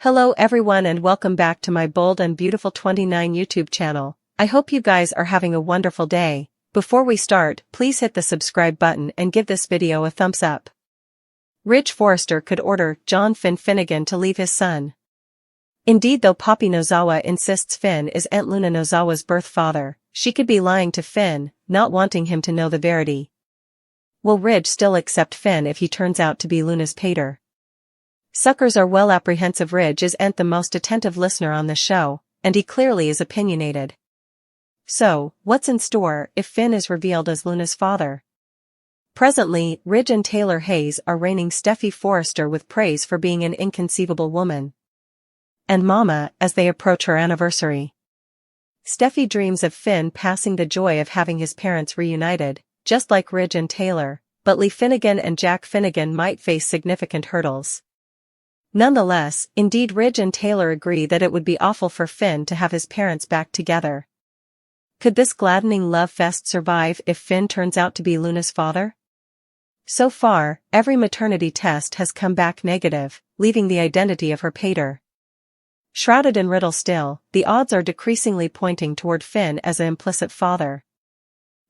Hello everyone and welcome back to my Bold and Beautiful 29 YouTube channel. I hope you guys are having a wonderful day. Before we start, please hit the subscribe button and give this video a thumbs up. Ridge Forrester could order John Finn Finnegan to leave his son. Indeed, though Poppy Nozawa insists Finn is Aunt Luna Nozawa's birth father, she could be lying to Finn, not wanting him to know the verity. Will Ridge still accept Finn if he turns out to be Luna's pater? Suckers are well apprehensive. Ridge is the most attentive listener on the show, and he clearly is opinionated. So, what's in store if Finn is revealed as Luna's father? Presently, Ridge and Taylor Hayes are raining Steffy Forrester with praise for being an inconceivable woman and mama as they approach her anniversary. Steffy dreams of Finn passing the joy of having his parents reunited, just like Ridge and Taylor, but Lee Finnegan and Jack Finnegan might face significant hurdles. Nonetheless, indeed, Ridge and Taylor agree that it would be awful for Finn to have his parents back together. Could this gladdening love fest survive if Finn turns out to be Luna's father? So far, every maternity test has come back negative, leaving the identity of her pater shrouded in riddle still. The odds are decreasingly pointing toward Finn as an implicit father.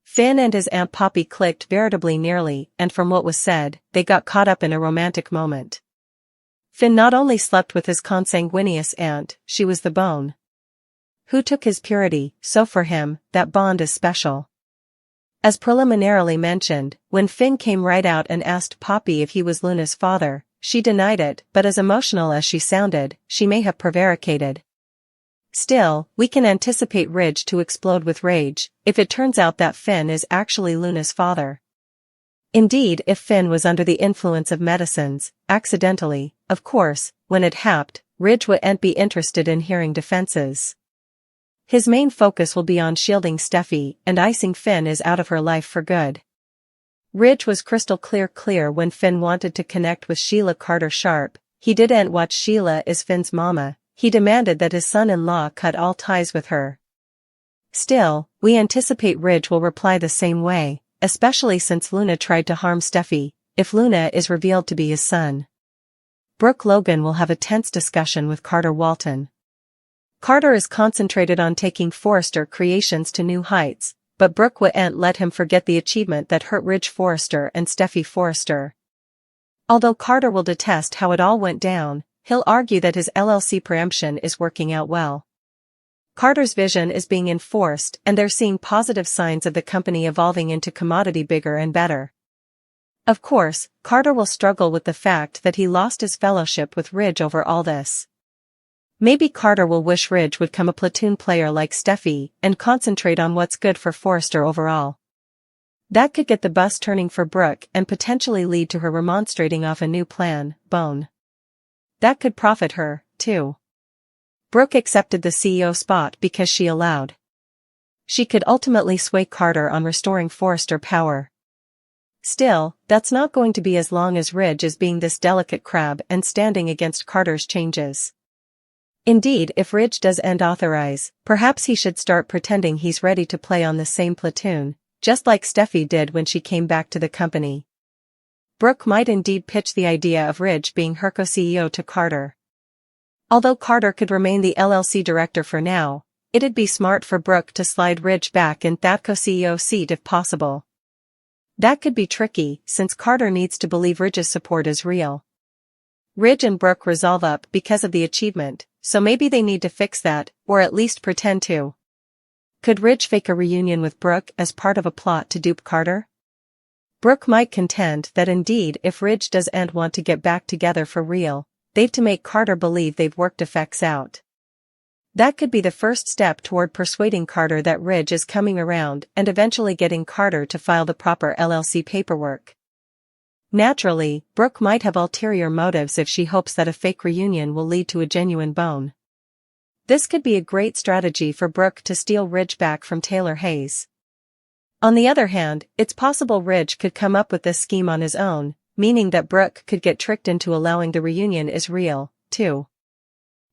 Finn and his Aunt Poppy clicked veritably nearly, and from what was said, they got caught up in a romantic moment. Finn not only slept with his consanguineous aunt, she was the bone who took his purity, so for him, that bond is special. As preliminarily mentioned, when Finn came right out and asked Poppy if he was Luna's father, she denied it, but as emotional as she sounded, she may have prevaricated. Still, we can anticipate Ridge to explode with rage if it turns out that Finn is actually Luna's father. Indeed, if Finn was under the influence of medicines, accidentally, of course, when it happened, Ridge wouldn't be interested in hearing defenses. His main focus will be on shielding Steffy and icing Finn is out of her life for good. Ridge was crystal clear when Finn wanted to connect with Sheila Carter Sharp. He didn't watch Sheila as Finn's mama, he demanded that his son-in-law cut all ties with her. Still, we anticipate Ridge will reply the same way, especially since Luna tried to harm Steffy, if Luna is revealed to be his son. Brooke Logan will have a tense discussion with Carter Walton. Carter is concentrated on taking Forrester Creations to new heights, but Brooke wouldn't let him forget the achievement that hurt Ridge Forrester and Steffy Forrester. Although Carter will detest how it all went down, he'll argue that his LLC preemption is working out well. Carter's vision is being enforced and they're seeing positive signs of the company evolving into commodity bigger and better. Of course, Carter will struggle with the fact that he lost his fellowship with Ridge over all this. Maybe Carter will wish Ridge would become a platoon player like Steffy and concentrate on what's good for Forrester overall. That could get the bus turning for Brooke and potentially lead to her remonstrating off a new plan, Bone. That could profit her, too. Brooke accepted the CEO spot because she allowed. She could ultimately sway Carter on restoring Forrester power. Still, that's not going to be as long as Ridge is being this delicate crab and standing against Carter's changes. Indeed, if Ridge does authorize, perhaps he should start pretending he's ready to play on the same platoon, just like Steffy did when she came back to the company. Brooke might indeed pitch the idea of Ridge being her co-CEO to Carter. Although Carter could remain the LLC director for now, it'd be smart for Brooke to slide Ridge back in that co-CEO seat if possible. That could be tricky, since Carter needs to believe Ridge's support is real. Ridge and Brooke resolve up because of the achievement, so maybe they need to fix that, or at least pretend to. Could Ridge fake a reunion with Brooke as part of a plot to dupe Carter? Brooke might contend that indeed if Ridge doesn't want to get back together for real, they've to make Carter believe they've worked effects out. That could be the first step toward persuading Carter that Ridge is coming around and eventually getting Carter to file the proper LLC paperwork. Naturally, Brooke might have ulterior motives if she hopes that a fake reunion will lead to a genuine bone. This could be a great strategy for Brooke to steal Ridge back from Taylor Hayes. On the other hand, it's possible Ridge could come up with this scheme on his own, meaning that Brooke could get tricked into allowing the reunion is real, too.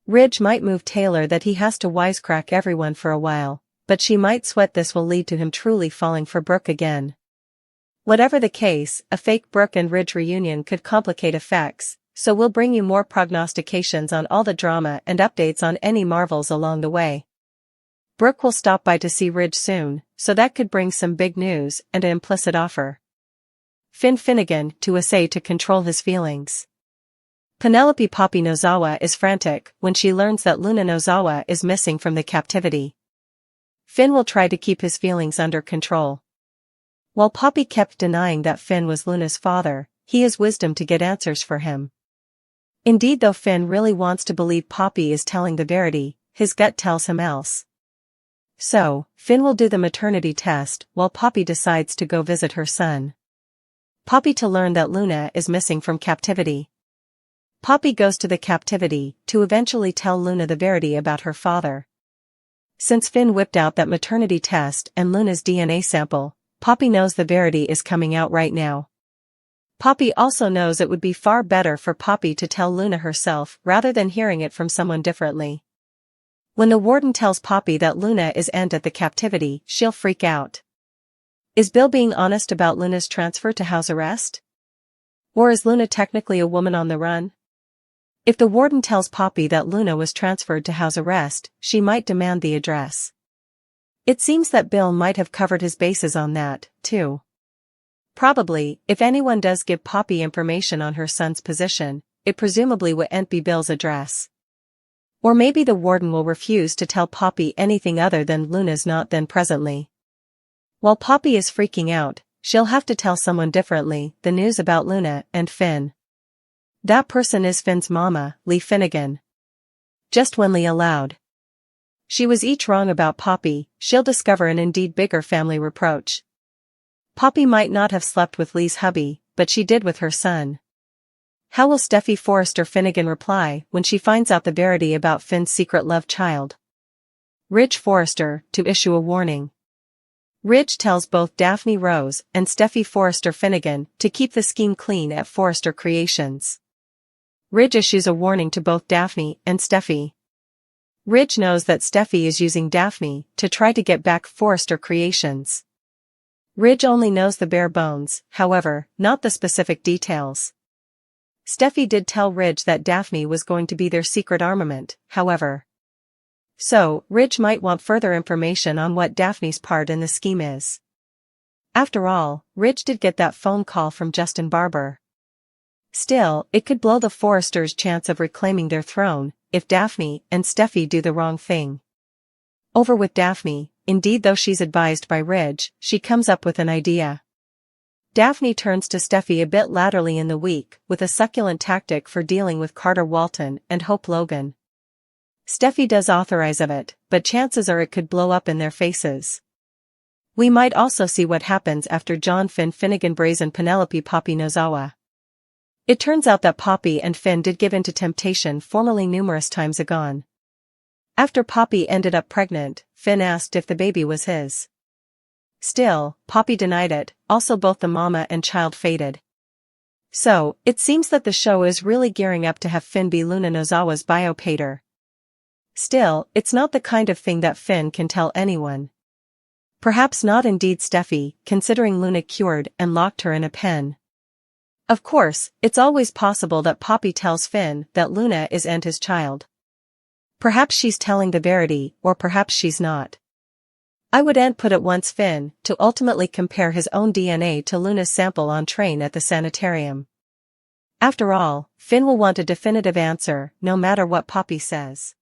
Ridge might move Taylor that he has to wisecrack everyone for a while, but she might sweat this will lead to him truly falling for Brooke again. Whatever the case, a fake Brooke and Ridge reunion could complicate effects, so we'll bring you more prognostications on all the drama and updates on any marvels along the way. Brooke will stop by to see Ridge soon, so that could bring some big news and an implicit offer. Finn Finnegan to essay to control his feelings. Penelope Poppy Nozawa is frantic when she learns that Luna Nozawa is missing from the captivity. Finn will try to keep his feelings under control. While Poppy kept denying that Finn was Luna's father, he has wisdom to get answers for him. Indeed, though Finn really wants to believe Poppy is telling the verity, his gut tells him else. So, Finn will do the maternity test while Poppy decides to go visit her son. Poppy to learn that Luna is missing from captivity. Poppy goes to the captivity to eventually tell Luna the verity about her father. Since Finn whipped out that maternity test and Luna's DNA sample, Poppy knows the verity is coming out right now. Poppy also knows it would be far better for Poppy to tell Luna herself rather than hearing it from someone differently. When the warden tells Poppy that Luna is at the captivity, she'll freak out. Is Bill being honest about Luna's transfer to house arrest? Or is Luna technically a woman on the run? If the warden tells Poppy that Luna was transferred to house arrest, she might demand the address. It seems that Bill might have covered his bases on that, too. Probably, if anyone does give Poppy information on her son's position, it presumably wouldn't be Bill's address. Or maybe the warden will refuse to tell Poppy anything other than Luna's not then presently. While Poppy is freaking out, she'll have to tell someone differently the news about Luna and Finn. That person is Finn's mama, Lee Finnegan. Just when Lee allowed. She was each wrong about Poppy, she'll discover an indeed bigger family reproach. Poppy might not have slept with Lee's hubby, but she did with her son. How will Steffy Forrester Finnegan reply when she finds out the verity about Finn's secret love child? Ridge Forrester to issue a warning. Ridge tells both Daphne Rose and Steffy Forrester Finnegan to keep the scheme clean at Forrester Creations. Ridge issues a warning to both Daphne and Steffy. Ridge knows that Steffy is using Daphne to try to get back Forrester Creations. Ridge only knows the bare bones, however, not the specific details. Steffy did tell Ridge that Daphne was going to be their secret armament, however. So, Ridge might want further information on what Daphne's part in the scheme is. After all, Ridge did get that phone call from Justin Barber. Still, it could blow the Forresters' chance of reclaiming their throne, if Daphne and Steffy do the wrong thing. Over with Daphne, indeed though she's advised by Ridge, she comes up with an idea. Daphne turns to Steffy a bit latterly in the week with a succulent tactic for dealing with Carter Walton and Hope Logan. Steffy does authorize of it, but chances are it could blow up in their faces. We might also see what happens after John Finn Finnegan brazen Penelope Poppy Nozawa. It turns out that Poppy and Finn did give in to temptation formerly numerous times agone. After Poppy ended up pregnant, Finn asked if the baby was his. Still, Poppy denied it, also both the mama and child faded. So, it seems that the show is really gearing up to have Finn be Luna Nozawa's biopater. Still, it's not the kind of thing that Finn can tell anyone. Perhaps not indeed Steffy, considering Luna cured and locked her in a pen. Of course, it's always possible that Poppy tells Finn that Luna is his child. Perhaps she's telling the verity, or perhaps she's not. I would put it once Finn to ultimately compare his own DNA to Luna's sample on train at the sanitarium. After all, Finn will want a definitive answer no matter what Poppy says.